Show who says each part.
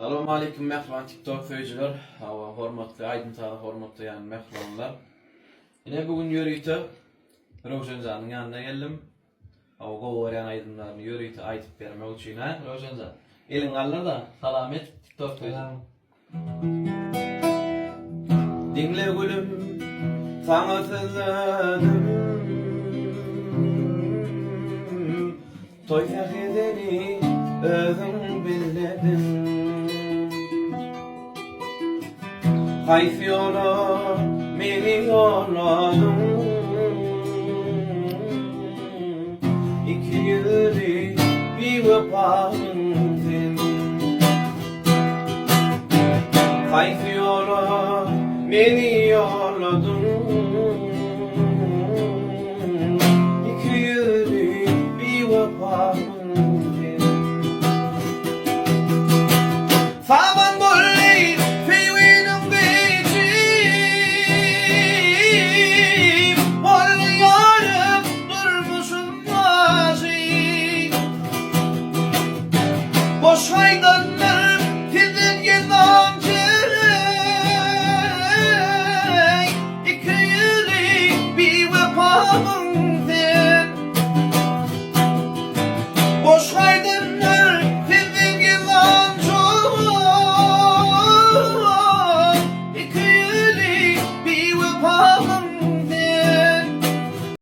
Speaker 1: Assalamu alaikum mehran TikTok feyciler. Hava hormatly aydın taýda hormatly ýani mehranlar. Ine bugün ýöreýte Roşanjanyň ýanyna geldim. Hawa gowurýan aydınlaryny ýöreýte aýdyp bermek üçin. Roşanjan, eliň allar da salam et TikTok feyciler. Dinle gülüm, sana sözledim. Toýak edeni özüň billedin. Hayf yola meni yolladın. İki yüzlü bir vefadın. Hayf yola meni yolladın. İki yüzlü bir vefadın.